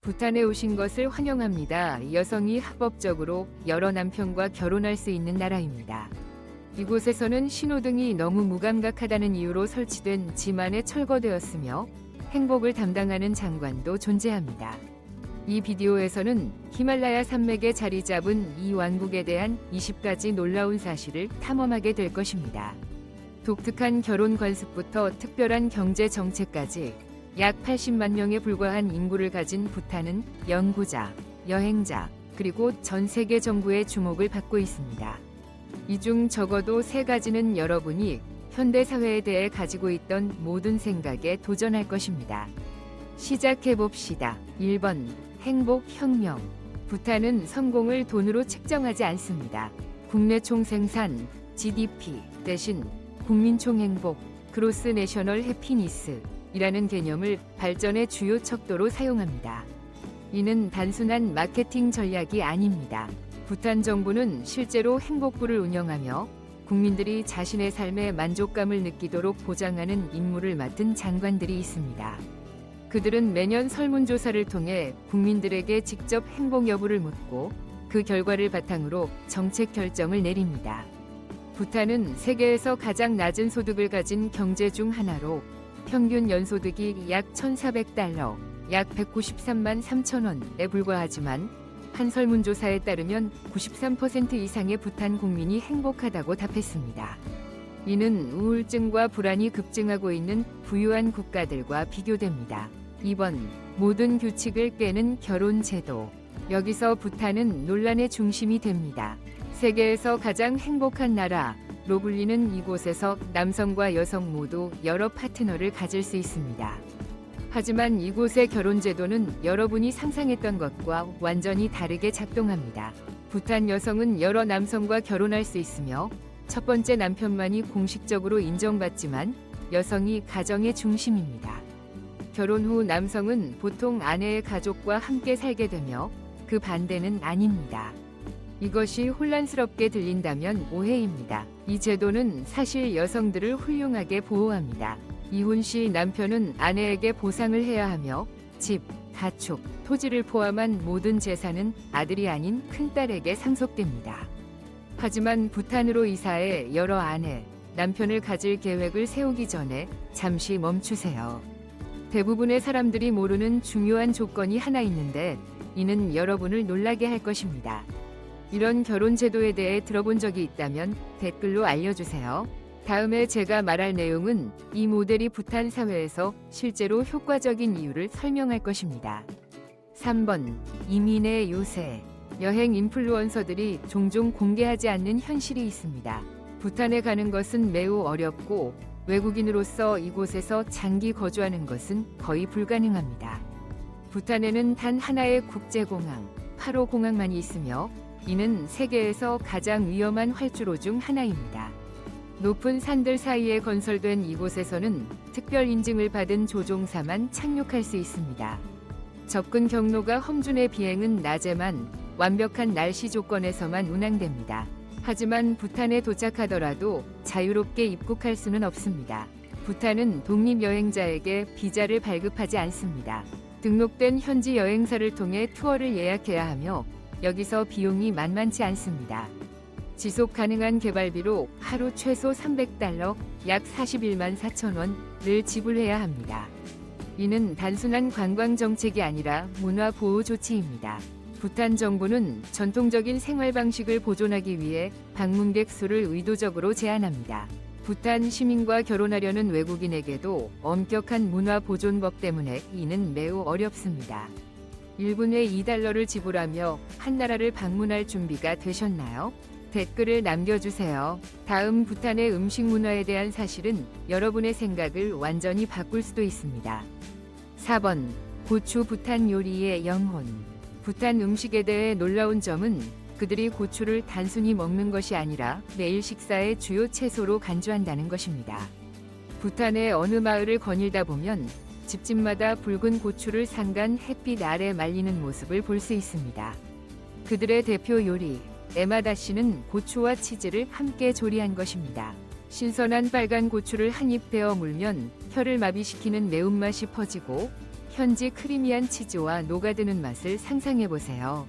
부탄에 오신 것을 환영합니다. 여성이 합법적으로 여러 남편과 결혼할 수 있는 나라입니다. 이곳에서는 신호등이 너무 무감각하다는 이유로 설치된 지만에 철거되었으며 행복을 담당하는 장관도 존재합니다. 이 비디오에서는 히말라야 산맥에 자리 잡은 이 왕국에 대한 20가지 놀라운 사실을 탐험하게 될 것입니다. 독특한 결혼 관습부터 특별한 경제 정책까지 약 80만 명에 불과한 인구를 가진 부탄은 연구자, 여행자, 그리고 전 세계 정부의 주목을 받고 있습니다. 이 중 적어도 3가지는 여러분이 현대 사회에 대해 가지고 있던 모든 생각에 도전할 것입니다. 시작해봅시다. 1번, 행복혁명. 부탄은 성공을 돈으로 측정하지 않습니다. 국내 총생산, GDP 대신 국민 총행복, 그로스 내셔널 해피니스 이라는 개념을 발전의 주요 척도로 사용합니다. 이는 단순한 마케팅 전략이 아닙니다. 부탄 정부는 실제로 행복부를 운영하며 국민들이 자신의 삶에 만족감을 느끼도록 보장하는 임무를 맡은 장관들이 있습니다. 그들은 매년 설문조사를 통해 국민들에게 직접 행복 여부를 묻고 그 결과를 바탕으로 정책 결정을 내립니다. 부탄은 세계에서 가장 낮은 소득을 가진 경제 중 하나로 평균 연소득이 약 1,400달러, 약 193만 3천 원에 불과하지만 한 설문조사에 따르면 93% 이상의 부탄 국민이 행복하다고 답했습니다. 이는 우울증과 불안이 급증하고 있는 부유한 국가들과 비교됩니다. 2번, 모든 규칙을 깨는 결혼 제도. 여기서 부탄은 논란의 중심이 됩니다. 세계에서 가장 행복한 나라로 불리는 이곳에서 남성과 여성 모두 여러 파트너를 가질 수 있습니다. 하지만 이곳의 결혼 제도는 여러분이 상상했던 것과 완전히 다르게 작동합니다. 부탄 여성은 여러 남성과 결혼할 수 있으며 첫 번째 남편만이 공식적으로 인정받지만 여성이 가정의 중심입니다. 결혼 후 남성은 보통 아내의 가족과 함께 살게 되며 그 반대는 아닙니다. 이것이 혼란스럽게 들린다면 오해입니다. 이 제도는 사실 여성들을 훌륭하게 보호합니다. 이혼 시 남편은 아내에게 보상을 해야 하며 집, 가축, 토지를 포함한 모든 재산은 아들이 아닌 큰딸에게 상속됩니다. 하지만 부탄으로 이사해 여러 아내, 남편을 가질 계획을 세우기 전에 잠시 멈추세요. 대부분의 사람들이 모르는 중요한 조건이 하나 있는데 이는 여러분을 놀라게 할 것입니다. 이런 결혼 제도에 대해 들어본 적이 있다면 댓글로 알려주세요. 다음에 제가 말할 내용은 이 모델이 부탄 사회에서 실제로 효과적인 이유를 설명할 것입니다. 3번, 이민의 요새. 여행 인플루언서들이 종종 공개하지 않는 현실이 있습니다. 부탄에 가는 것은 매우 어렵고 외국인으로서 이곳에서 장기 거주하는 것은 거의 불가능합니다. 부탄에는 단 하나의 국제공항, 파로 공항만이 있으며 이는 세계에서 가장 위험한 활주로 중 하나입니다. 높은 산들 사이에 건설된 이곳에서는 특별 인증을 받은 조종사만 착륙할 수 있습니다. 접근 경로가 험준의 비행은 낮에만 완벽한 날씨 조건에서만 운항됩니다. 하지만 부탄에 도착하더라도 자유롭게 입국할 수는 없습니다. 부탄은 독립 여행자에게 비자를 발급하지 않습니다. 등록된 현지 여행사를 통해 투어를 예약해야 하며 여기서 비용이 만만치 않습니다. 지속 가능한 개발비로 하루 최소 300달러, 약 41만 4천 원을 지불해야 합니다. 이는 단순한 관광 정책이 아니라 문화 보호 조치입니다. 부탄 정부는 전통적인 생활 방식을 보존하기 위해 방문객 수를 의도적으로 제한합니다. 부탄 시민과 결혼하려는 외국인에게도 엄격한 문화 보존법 때문에 이는 매우 어렵습니다. 1분에 2달러를 지불하며 한 나라를 방문할 준비가 되셨나요? 댓글을 남겨주세요. 다음 부탄의 음식 문화에 대한 사실은 여러분의 생각을 완전히 바꿀 수도 있습니다. 4번, 고추 부탄 요리의 영혼. 부탄 음식에 대해 놀라운 점은 그들이 고추를 단순히 먹는 것이 아니라 매일 식사의 주요 채소로 간주한다는 것입니다. 부탄의 어느 마을을 거닐다 보면 집집마다 붉은 고추를 상간 햇빛 아래 말리는 모습을 볼 수 있습니다. 그들의 대표 요리, 에마다시는 고추와 치즈를 함께 조리한 것입니다. 신선한 빨간 고추를 한 입 베어 물면 혀를 마비시키는 매운맛이 퍼지고 현지 크리미한 치즈와 녹아드는 맛을 상상해보세요.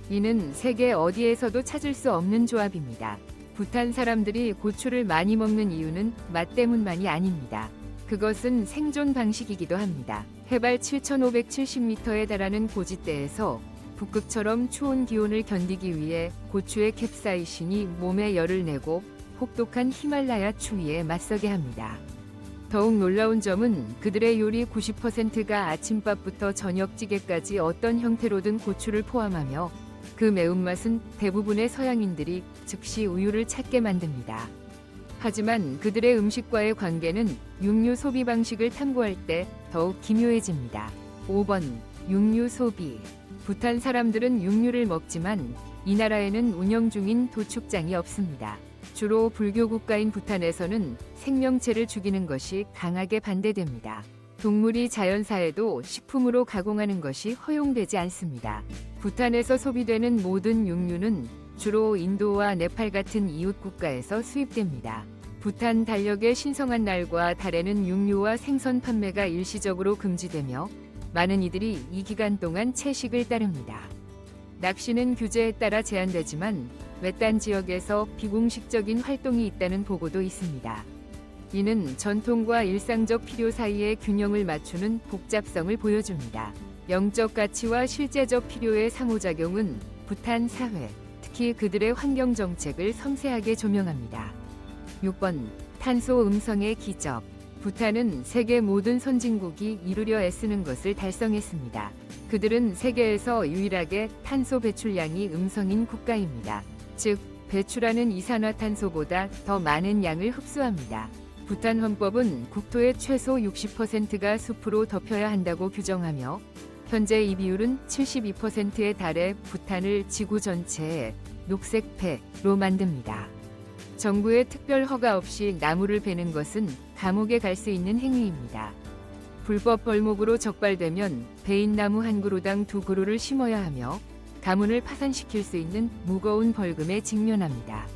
이는 세계 어디에서도 찾을 수 없는 조합입니다. 부탄 사람들이 고추를 많이 먹는 이유는 맛 때문만이 아닙니다. 그것은 생존 방식이기도 합니다. 해발 7,570m에 달하는 고지대에서 북극처럼 추운 기온을 견디기 위해 고추의 캡사이신이 몸에 열을 내고 혹독한 히말라야 추위에 맞서게 합니다. 더욱 놀라운 점은 그들의 요리 90%가 아침밥부터 저녁찌개까지 어떤 형태로든 고추를 포함하며 그 매운맛은 대부분의 서양인들이 즉시 우유를 찾게 만듭니다. 하지만 그들의 음식과의 관계는 육류 소비 방식을 탐구할 때 더욱 기묘해집니다. 5번. 육류 소비. 부탄 사람들은 육류를 먹지만 이 나라에는 운영 중인 도축장이 없습니다. 주로 불교 국가인 부탄에서는 생명체를 죽이는 것이 강하게 반대됩니다. 동물이 자연사에도 식품으로 가공하는 것이 허용되지 않습니다. 부탄에서 소비되는 모든 육류는 주로 인도와 네팔 같은 이웃 국가에서 수입됩니다. 부탄 달력의 신성한 날과 달에는 육류와 생선 판매가 일시적으로 금지되며 많은 이들이 이 기간 동안 채식을 따릅니다. 낚시는 규제에 따라 제한되지만 외딴 지역에서 비공식적인 활동이 있다는 보고도 있습니다. 이는 전통과 일상적 필요 사이의 균형을 맞추는 복잡성을 보여줍니다. 영적 가치와 실제적 필요의 상호작용은 부탄 사회, 특히 그들의 환경 정책을 섬세하게 조명합니다. 6번. 탄소 음성의 기적. 부탄은 세계 모든 선진국이 이루려 애쓰는 것을 달성했습니다. 그들은 세계에서 유일하게 탄소 배출량이 음성인 국가입니다. 즉, 배출하는 이산화탄소보다 더 많은 양을 흡수합니다. 부탄 헌법은 국토의 최소 60%가 숲으로 덮여야 한다고 규정하며 현재 이 비율은 72%에 달해 부탄을 지구 전체의 녹색폐로 만듭니다. 정부의 특별 허가 없이 나무를 베는 것은 감옥에 갈 수 있는 행위입니다. 불법 벌목으로 적발되면 베인 나무 한 그루당 2그루를 심어야 하며 가문을 파산시킬 수 있는 무거운 벌금에 직면합니다.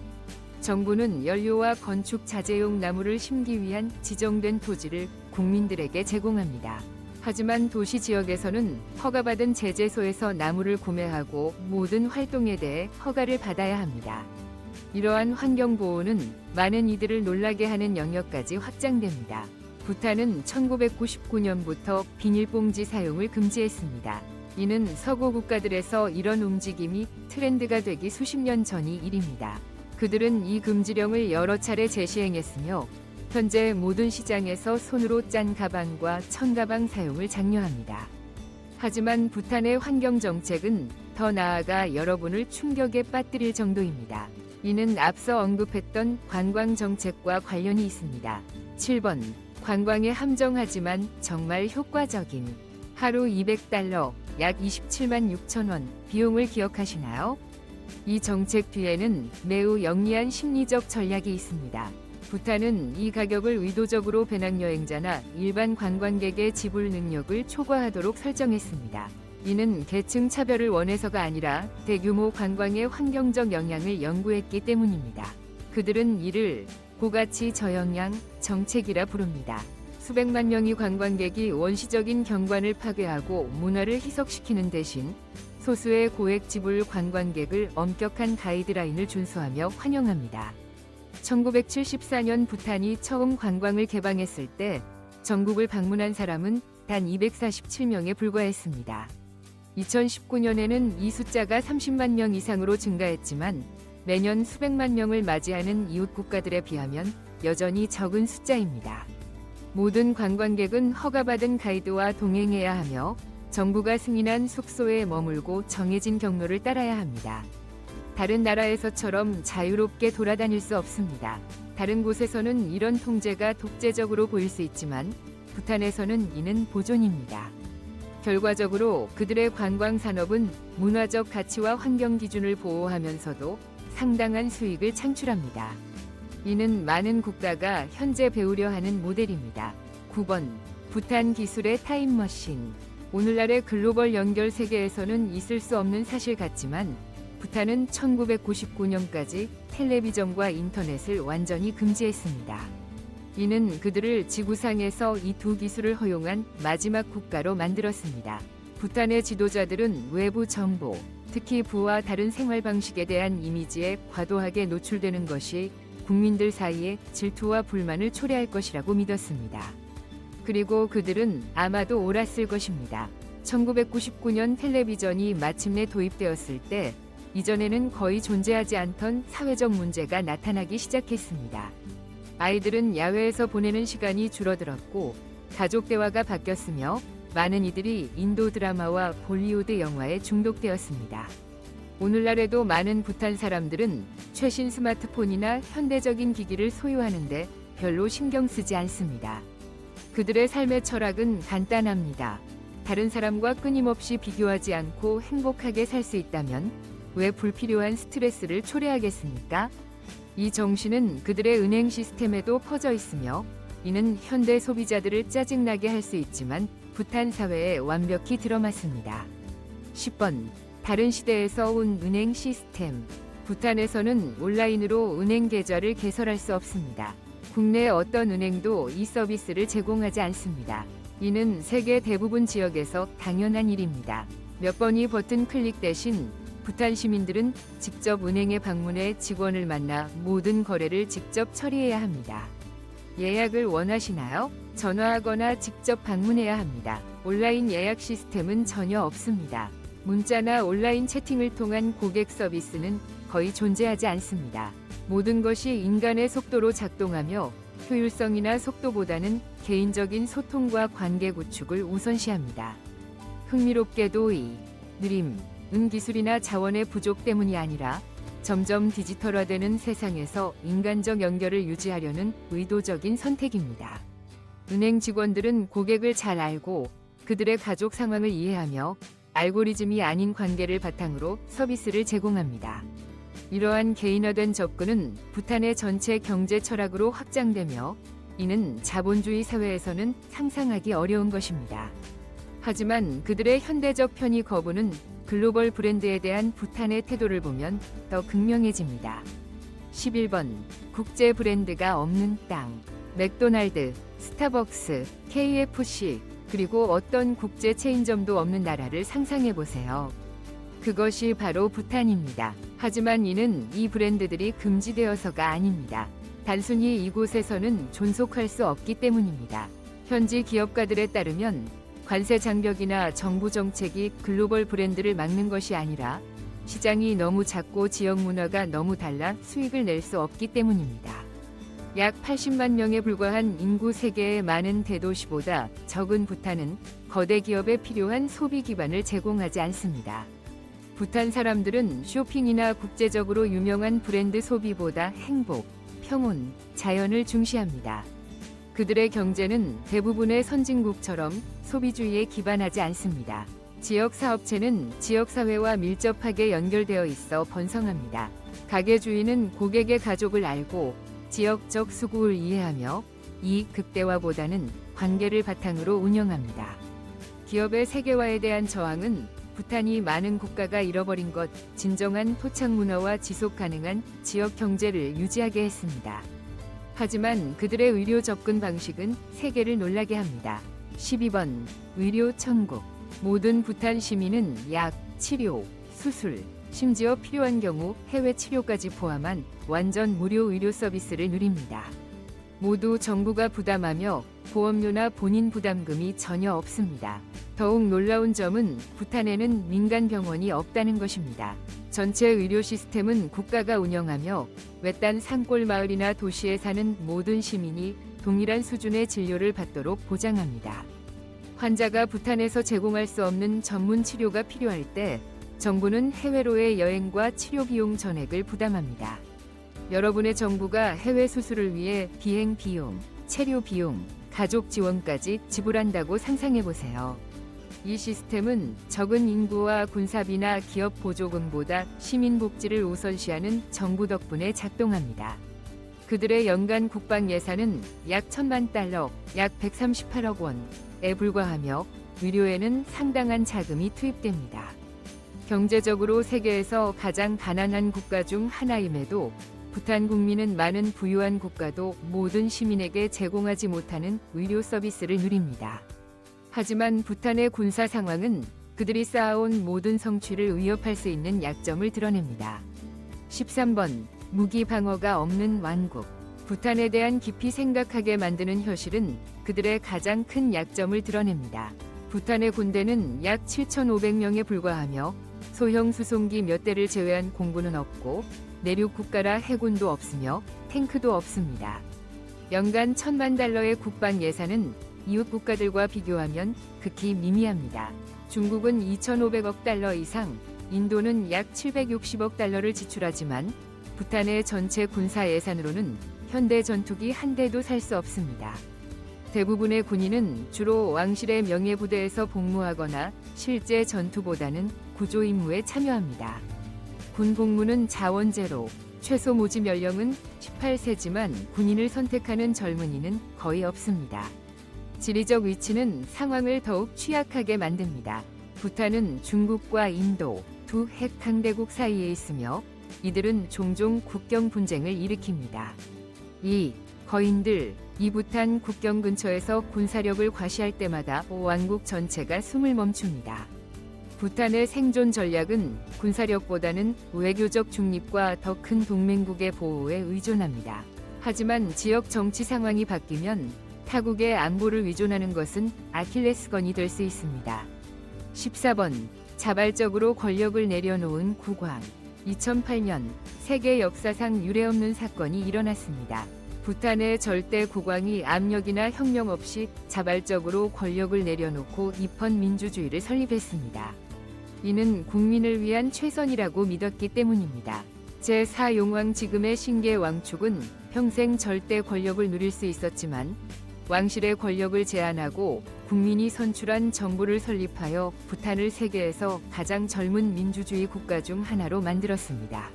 정부는 연료와 건축 자재용 나무를 심기 위한 지정된 토지를 국민들에게 제공합니다. 하지만 도시 지역에서는 허가받은 제재소에서 나무를 구매하고 모든 활동에 대해 허가를 받아야 합니다. 이러한 환경보호는 많은 이들을 놀라게 하는 영역까지 확장됩니다. 부탄은 1999년부터 비닐봉지 사용을 금지했습니다. 이는 서구 국가들에서 이런 움직임이 트렌드가 되기 수십 년 전이 일입니다. 그들은 이 금지령을 여러 차례 재시행했으며 현재 모든 시장에서 손으로 짠 가방과 천가방 사용을 장려합니다. 하지만 부탄의 환경 정책은 더 나아가 여러분을 충격에 빠뜨릴 정도입니다. 이는 앞서 언급했던 관광 정책과 관련이 있습니다. 7번. 관광에 함정하지만 정말 효과적인 하루 200달러, 약 27만 6천 원 비용을 기억하시나요? 이 정책 뒤에는 매우 영리한 심리적 전략이 있습니다. 부탄은 이 가격을 의도적으로 배낭여행자나 일반 관광객의 지불 능력을 초과하도록 설정했습니다. 이는 계층 차별을 원해서가 아니라 대규모 관광의 환경적 영향을 연구했기 때문입니다. 그들은 이를 고가치 저영향 정책이라 부릅니다. 수백만 명의 관광객이 원시적인 경관을 파괴하고 문화를 희석시키는 대신 소수의 고액 지불 관광객을 엄격한 가이드라인을 준수하며 환영합니다. 1974년 부탄이 처음 관광을 개방했을 때 전국을 방문한 사람은 단 247명에 불과했습니다. 2019년에는 이 숫자가 30만 명 이상으로 증가했지만 매년 수백만 명을 맞이하는 이웃 국가들에 비하면 여전히 적은 숫자입니다. 모든 관광객은 허가받은 가이드와 동행해야 하며 정부가 승인한 숙소에 머물고 정해진 경로를 따라야 합니다. 다른 나라에서처럼 자유롭게 돌아다닐 수 없습니다. 다른 곳에서는 이런 통제가 독재적으로 보일 수 있지만 부탄에서는 이는 보존입니다. 결과적으로 그들의 관광 산업은 문화적 가치와 환경 기준을 보호하면서도 상당한 수익을 창출합니다. 이는 많은 국가가 현재 배우려 하는 모델입니다. 9번. 부탄 기술의 타임머신. 오늘날의 글로벌 연결 세계에서는 있을 수 없는 사실 같지만 부탄은 1999년까지 텔레비전과 인터넷을 완전히 금지했습니다. 이는 그들을 지구상에서 이 두 기술을 허용한 마지막 국가로 만들었습니다. 부탄의 지도자들은 외부 정보, 특히 부와 다른 생활 방식에 대한 이미지에 과도하게 노출되는 것이 국민들 사이에 질투와 불만을 초래할 것이라고 믿었습니다. 그리고 그들은 아마도 옳았을 것입니다. 1999년 텔레비전이 마침내 도입되었을 때 이전에는 거의 존재하지 않던 사회적 문제가 나타나기 시작했습니다. 아이들은 야외에서 보내는 시간이 줄어들었고 가족 대화가 바뀌었으며 많은 이들이 인도 드라마와 볼리우드 영화에 중독되었습니다. 오늘날에도 많은 부탄 사람들은 최신 스마트폰이나 현대적인 기기를 소유하는데 별로 신경 쓰지 않습니다. 그들의 삶의 철학은 간단합니다. 다른 사람과 끊임없이 비교하지 않고 행복하게 살 수 있다면 왜 불필요한 스트레스를 초래하겠습니까? 이 정신은 그들의 은행 시스템에도 퍼져 있으며 이는 현대 소비자들을 짜증나게 할 수 있지만 부탄 사회에 완벽히 들어맞습니다. 10번. 다른 시대에서 온 은행 시스템. 부탄에서는 온라인으로 은행 계좌를 개설할 수 없습니다. 국내 어떤 은행도 이 서비스를 제공하지 않습니다. 이는 세계 대부분 지역에서 당연한 일입니다. 몇 번의 버튼 클릭 대신 부탄 시민들은 직접 은행에 방문해 직원을 만나 모든 거래를 직접 처리해야 합니다. 예약을 원하시나요? 전화하거나 직접 방문해야 합니다. 온라인 예약 시스템은 전혀 없습니다. 문자나 온라인 채팅을 통한 고객 서비스는 거의 존재하지 않습니다. 모든 것이 인간의 속도로 작동하며 효율성이나 속도보다는 개인적인 소통과 관계 구축을 우선시합니다. 흥미롭게도 이 느림, 기술이나 자원의 부족 때문이 아니라 점점 디지털화되는 세상에서 인간적 연결을 유지하려는 의도적인 선택입니다. 은행 직원들은 고객을 잘 알고 그들의 가족 상황을 이해하며 알고리즘이 아닌 관계를 바탕으로 서비스를 제공합니다. 이러한 개인화된 접근은 부탄의 전체 경제 철학으로 확장되며 이는 자본주의 사회에서는 상상하기 어려운 것입니다. 하지만 그들의 현대적 편의 거부는 글로벌 브랜드에 대한 부탄의 태도를 보면 더 극명해집니다. 11번. 국제 브랜드가 없는 땅. 맥도날드, 스타벅스, KFC, 그리고 어떤 국제 체인점도 없는 나라를 상상해 보세요. 그것이 바로 부탄입니다. 하지만 이는 이 브랜드들이 금지되어서가 아닙니다. 단순히 이곳에서는 존속할 수 없기 때문입니다. 현지 기업가들에 따르면 관세 장벽이나 정부 정책이 글로벌 브랜드를 막는 것이 아니라 시장이 너무 작고 지역 문화가 너무 달라 수익을 낼 수 없기 때문입니다. 약 80만 명에 불과한 인구 세계의 많은 대도시보다 적은 부탄은 거대 기업에 필요한 소비 기반을 제공하지 않습니다. 부탄 사람들은 쇼핑이나 국제적으로 유명한 브랜드 소비보다 행복, 평온, 자연을 중시합니다. 그들의 경제는 대부분의 선진국처럼 소비주의에 기반하지 않습니다. 지역 사업체는 지역 사회와 밀접하게 연결되어 있어 번성합니다. 가게주의는 고객의 가족을 알고 지역적 수구를 이해하며 이익 극대화보다는 관계를 바탕으로 운영합니다. 기업의 세계화에 대한 저항은 부탄이 많은 국가가 잃어버린 것, 진정한 토착 문화와 지속 가능한 지역 경제를 유지하게 했습니다. 하지만 그들의 의료 접근 방식은 세계를 놀라게 합니다. 12번. 의료 천국. 모든 부탄 시민은 약, 치료, 수술, 심지어 필요한 경우 해외 치료까지 포함한 완전 무료 의료 서비스를 누립니다. 모두 정부가 부담하며 보험료나 본인 부담금이 전혀 없습니다. 더욱 놀라운 점은 부탄에는 민간 병원이 없다는 것입니다. 전체 의료 시스템은 국가가 운영하며 외딴 산골 마을이나 도시에 사는 모든 시민이 동일한 수준의 진료를 받도록 보장합니다. 환자가 부탄에서 제공할 수 없는 전문 치료가 필요할 때 정부는 해외로의 여행과 치료 비용 전액을 부담합니다. 여러분의 정부가 해외 수술을 위해 비행 비용, 체류 비용, 가족 지원까지 지불한다고 상상해 보세요. 이 시스템은 적은 인구와 군사비나 기업 보조금보다 시민 복지를 우선시하는 정부 덕분에 작동합니다. 그들의 연간 국방 예산은 약 1,000만 달러, 약 138억 원에 불과하며 의료에는 상당한 자금이 투입됩니다. 경제적으로 세계에서 가장 가난한 국가 중 하나임에도 부탄 국민은 많은 부유한 국가도 모든 시민에게 제공하지 못하는 의료 서비스를 누립니다. 하지만 부탄의 군사 상황은 그들이 쌓아온 모든 성취를 위협할 수 있는 약점을 드러냅니다. 13번 무기 방어가 없는 왕국. 부탄에 대한 깊이 생각하게 만드는 현실은 그들의 가장 큰 약점을 드러냅니다. 부탄의 군대는 약 7,500명에 불과하며 소형 수송기 몇 대를 제외한 공군은 없고 내륙 국가라 해군도 없으며 탱크도 없습니다. 연간 1,000만 달러의 국방 예산은 이웃 국가들과 비교하면 극히 미미합니다. 중국은 2,500억 달러 이상, 인도는 약 760억 달러를 지출하지만 부탄의 전체 군사 예산으로는 현대 전투기 한 대도 살 수 없습니다. 대부분의 군인은 주로 왕실의 명예부대에서 복무하거나 실제 전투보다는 구조 임무에 참여합니다. 군 복무는 자원제로, 최소 모집 연령은 18세지만 군인을 선택하는 젊은이는 거의 없습니다. 지리적 위치는 상황을 더욱 취약하게 만듭니다. 부탄은 중국과 인도 두 핵 강대국 사이에 있으며 이들은 종종 국경 분쟁을 일으킵니다. 이 거인들, 이 부탄 국경 근처에서 군사력을 과시할 때마다 왕국 전체가 숨을 멈춥니다. 부탄의 생존 전략은 군사력보다는 외교적 중립과 더 큰 동맹국의 보호에 의존합니다. 하지만 지역 정치 상황이 바뀌면 타국의 안보를 위존하는 것은 아킬레스건이 될 수 있습니다. 14번 자발적으로 권력을 내려놓은 국왕. 2008년 세계 역사상 유례없는 사건이 일어났습니다. 부탄의 절대 국왕이 압력이나 혁명 없이 자발적으로 권력을 내려놓고 입헌 민주주의를 설립했습니다. 이는 국민을 위한 최선이라고 믿었기 때문입니다. 제4용왕 지금의 신계 왕축은 평생 절대 권력을 누릴 수 있었지만 왕실의 권력을 제한하고 국민이 선출한 정부를 설립하여 부탄을 세계에서 가장 젊은 민주주의 국가 중 하나로 만들었습니다.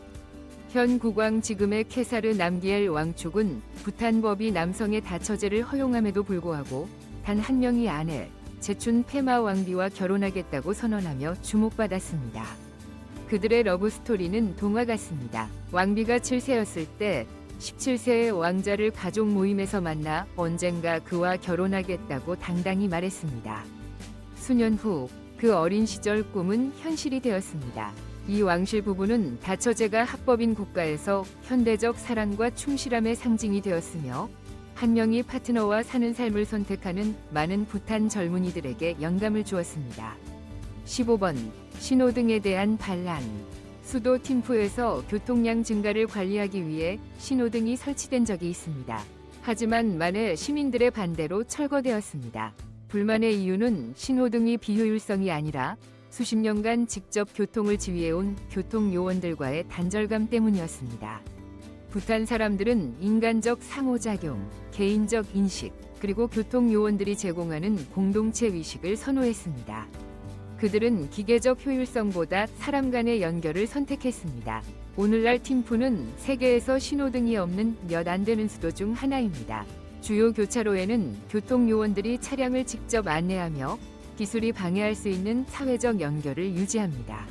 현 국왕 지금의 케사르 남기엘 왕축은 부탄법이 남성의 다처제를 허용함에도 불구하고 단 한 명의 아내 제춘 페마 왕비와 결혼하겠다고 선언하며 주목받았습니다. 그들의 러브스토리는 동화 같습니다. 왕비가 7세였을 때 17세의 왕자를 가족 모임에서 만나 언젠가 그와 결혼하겠다고 당당히 말했습니다. 수년 후 그 어린 시절 꿈은 현실이 되었습니다. 이 왕실 부부는 다처제가 합법인 국가에서 현대적 사랑과 충실함의 상징이 되었으며 한 명이 파트너와 사는 삶을 선택하는 많은 부탄 젊은이들에게 영감을 주었습니다. 15번 신호등에 대한 반란. 수도 팀푸에서 교통량 증가를 관리하기 위해 신호등이 설치된 적이 있습니다. 하지만 만해 시민들의 반대로 철거되었습니다. 불만의 이유는 신호등이 비효율성이 아니라 수십 년간 직접 교통을 지휘해온 교통요원들과의 단절감 때문이었습니다. 부탄 사람들은 인간적 상호작용, 개인적 인식, 그리고 교통요원들이 제공하는 공동체 위식을 선호했습니다. 그들은 기계적 효율성보다 사람 간의 연결을 선택했습니다. 오늘날 팀푸는 세계에서 신호등이 없는 몇 안 되는 수도 중 하나입니다. 주요 교차로에는 교통요원들이 차량을 직접 안내하며 기술이 방해할 수 있는 사회적 연결을 유지합니다.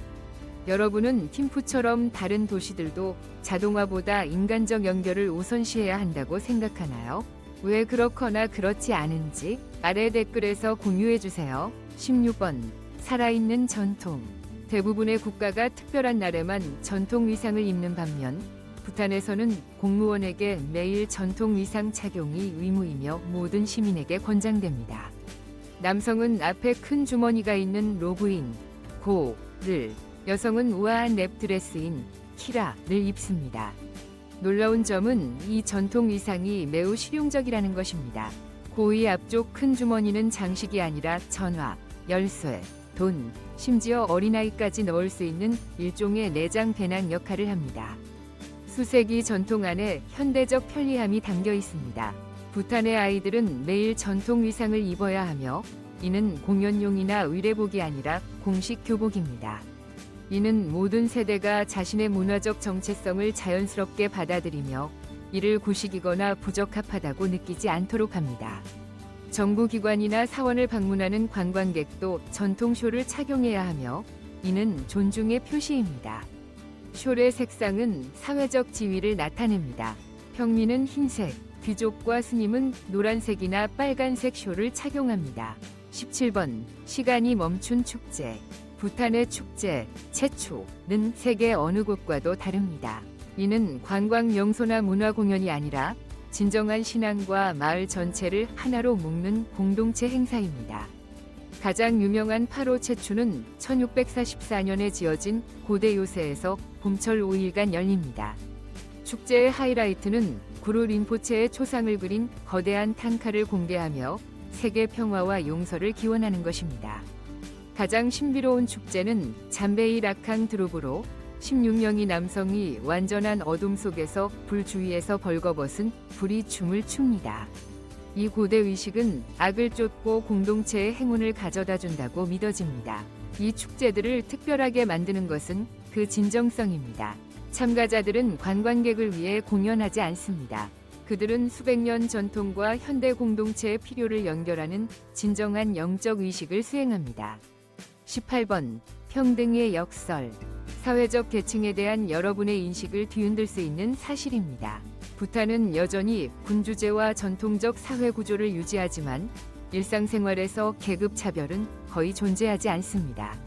여러분은 팀푸처럼 다른 도시들도 자동화보다 인간적 연결을 우선시해야 한다고 생각하나요? 왜 그렇거나 그렇지 않은지 아래 댓글에서 공유해주세요. 16번 살아있는 전통. 대부분의 국가가 특별한 날에만 전통 의상을 입는 반면 부탄에서는 공무원에게 매일 전통 의상 착용이 의무이며 모든 시민에게 권장됩니다. 남성은 앞에 큰 주머니가 있는 로브인, 고를, 여성은 우아한 랩드레스인 키라를 입습니다. 놀라운 점은 이 전통 의상이 매우 실용적이라는 것입니다. 고의 앞쪽 큰 주머니는 장식이 아니라 전화, 열쇠, 돈, 심지어 어린아이까지 넣을 수 있는 일종의 내장 배낭 역할을 합니다. 수세기 전통 안에 현대적 편리함이 담겨 있습니다. 부탄의 아이들은 매일 전통 의상을 입어야 하며 이는 공연용이나 의례복이 아니라 공식 교복입니다. 이는 모든 세대가 자신의 문화적 정체성을 자연스럽게 받아들이며 이를 구식이거나 부적합하다고 느끼지 않도록 합니다. 정부기관이나 사원을 방문하는 관광객도 전통쇼를 착용해야 하며 이는 존중의 표시입니다. 숄의 색상은 사회적 지위를 나타냅니다. 평민은 흰색, 귀족과 스님은 노란색이나 빨간색 숄을 착용합니다. 17번 시간이 멈춘 축제. 부탄의 축제, 체초는 세계 어느 곳과도 다릅니다. 이는 관광 명소나 문화 공연이 아니라 진정한 신앙과 마을 전체를 하나로 묶는 공동체 행사입니다. 가장 유명한 8호 체초는 1644년에 지어진 고대 요새에서 봄철 5일간 열립니다. 축제의 하이라이트는 구루 림포체의 초상을 그린 거대한 탕카를 공개하며 세계 평화와 용서를 기원하는 것입니다. 가장 신비로운 축제는 잠베이 라캉 드루브로 16명의 남성이 완전한 어둠 속에서 불 주위에서 벌거벗은 불이 춤을 춥니다. 이 고대 의식은 악을 쫓고 공동체의 행운을 가져다 준다고 믿어집니다. 이 축제들을 특별하게 만드는 것은 그 진정성입니다. 참가자들은 관광객을 위해 공연하지 않습니다. 그들은 수백 년 전통과 현대 공동체의 필요를 연결하는 진정한 영적 의식을 수행합니다. 18번 평등의 역설. 사회적 계층에 대한 여러분의 인식을 뒤흔들 수 있는 사실입니다. 부탄은 여전히 군주제와 전통적 사회 구조를 유지하지만 일상생활에서 계급 차별은 거의 존재하지 않습니다.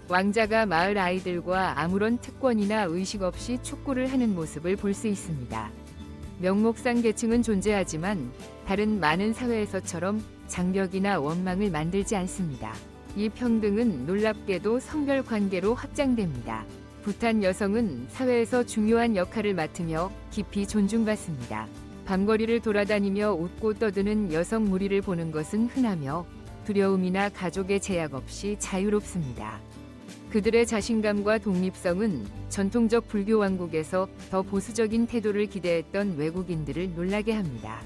왕자가 마을 아이들과 아무런 특권이나 의식 없이 축구를 하는 모습을 볼 수 있습니다. 명목상 계층은 존재하지만 다른 많은 사회에서처럼 장벽이나 원망을 만들지 않습니다. 이 평등은 놀랍게도 성별 관계로 확장됩니다. 부탄 여성은 사회에서 중요한 역할을 맡으며 깊이 존중받습니다. 밤거리를 돌아다니며 웃고 떠드는 여성 무리를 보는 것은 흔하며 두려움이나 가족의 제약 없이 자유롭습니다. 그들의 자신감과 독립성은 전통적 불교 왕국에서 더 보수적인 태도를 기대했던 외국인들을 놀라게 합니다.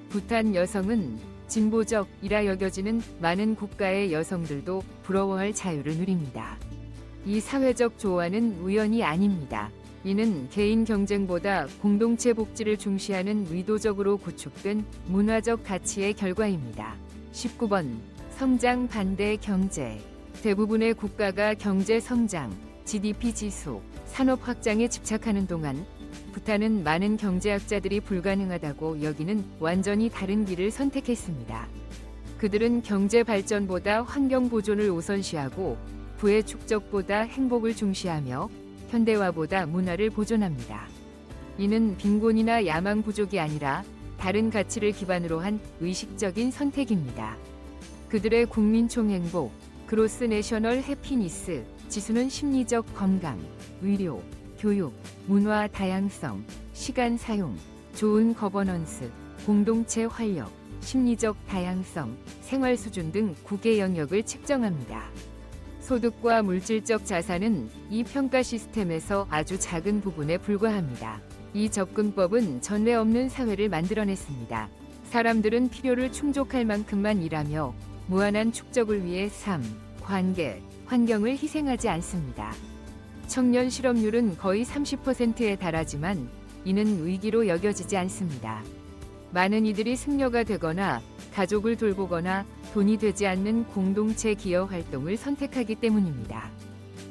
부탄 여성은 진보적이라 여겨지는 많은 국가의 여성들도 부러워할 자유를 누립니다. 이 사회적 조화는 우연이 아닙니다. 이는 개인 경쟁보다 공동체 복지를 중시하는 의도적으로 구축된 문화적 가치의 결과입니다. 19번 성장 반대 경제. 대부분의 국가가 경제 성장, GDP 지수, 산업 확장에 집착하는 동안 부탄은 많은 경제학자들이 불가능하다고 여기는 완전히 다른 길을 선택했습니다. 그들은 경제 발전보다 환경 보존을 우선시하고 부의 축적보다 행복을 중시하며 현대화보다 문화를 보존합니다. 이는 빈곤이나 야망 부족이 아니라 다른 가치를 기반으로 한 의식적인 선택입니다. 그들의 국민 총행복, 그로스 내셔널 해피니스 지수는 심리적 건강, 의료, 교육, 문화 다양성, 시간 사용, 좋은 거버넌스, 공동체 활력, 심리적 다양성, 생활 수준 등 9개 영역을 측정합니다. 소득과 물질적 자산은 이 평가 시스템에서 아주 작은 부분에 불과합니다. 이 접근법은 전례 없는 사회를 만들어냈습니다. 사람들은 필요를 충족할 만큼만 일하며 무한한 축적을 위해 삶, 관계, 환경을 희생하지 않습니다. 청년 실업률은 거의 30%에 달하지만 이는 위기로 여겨지지 않습니다. 많은 이들이 승려가 되거나 가족을 돌보거나 돈이 되지 않는 공동체 기여 활동을 선택하기 때문입니다.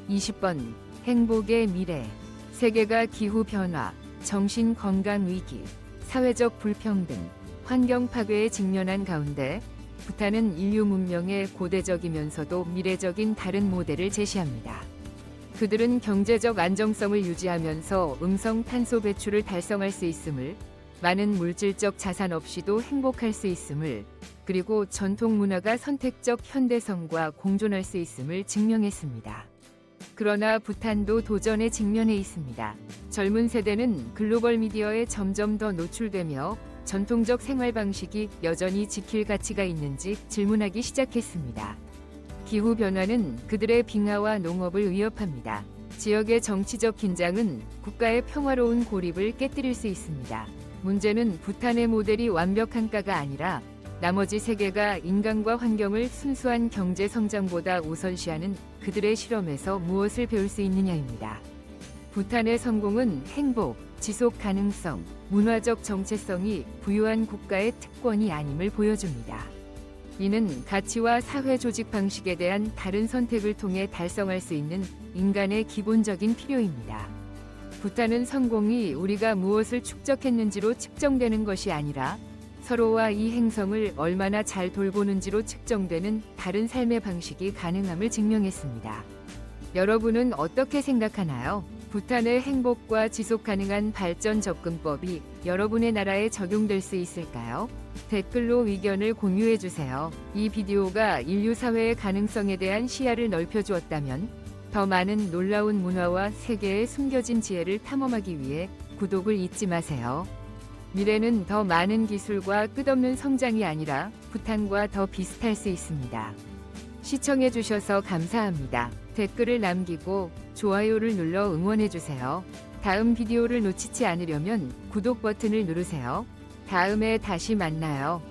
20번 행복의 미래. 세계가 기후 변화, 정신 건강 위기, 사회적 불평등, 환경 파괴에 직면한 가운데 부탄은 인류 문명의 고대적이면서도 미래적인 다른 모델을 제시합니다. 그들은 경제적 안정성을 유지하면서 음성 탄소 배출을 달성할 수 있음을, 많은 물질적 자산 없이도 행복할 수 있음을, 그리고 전통 문화가 선택적 현대성과 공존할 수 있음을 증명했습니다. 그러나 부탄도 도전에 직면해 있습니다. 젊은 세대는 글로벌 미디어에 점점 더 노출되며 전통적 생활 방식이 여전히 지킬 가치가 있는지 질문하기 시작했습니다. 기후 변화는 그들의 빙하와 농업을 위협합니다. 지역의 정치적 긴장은 국가의 평화로운 고립을 깨뜨릴 수 있습니다. 문제는 부탄의 모델이 완벽한가가 아니라 나머지 세계가 인간과 환경을 순수한 경제 성장보다 우선시하는 그들의 실험에서 무엇을 배울 수 있느냐입니다. 부탄의 성공은 행복, 지속 가능성, 문화적 정체성이 부유한 국가의 특권이 아님을 보여줍니다. 이는 가치와 사회 조직 방식에 대한 다른 선택을 통해 달성할 수 있는 인간의 기본적인 필요입니다. 부탄은 성공이 우리가 무엇을 축적했는지로 측정되는 것이 아니라 서로와 이 행성을 얼마나 잘 돌보는지로 측정되는 다른 삶의 방식이 가능함을 증명했습니다. 여러분은 어떻게 생각하나요? 부탄의 행복과 지속 가능한 발전 접근법이 여러분의 나라에 적용될 수 있을까요? 댓글로 의견을 공유해 주세요. 이 비디오가 인류 사회의 가능성에 대한 시야를 넓혀 주었다면 더 많은 놀라운 문화와 세계의 숨겨진 지혜를 탐험하기 위해 구독을 잊지 마세요. 미래는 더 많은 기술과 끝없는 성장이 아니라 부탄과 더 비슷할 수 있습니다. 시청해 주셔서 감사합니다. 댓글을 남기고 좋아요를 눌러 응원해 주세요. 다음 비디오를 놓치지 않으려면 구독 버튼을 누르세요. 다음에 다시 만나요.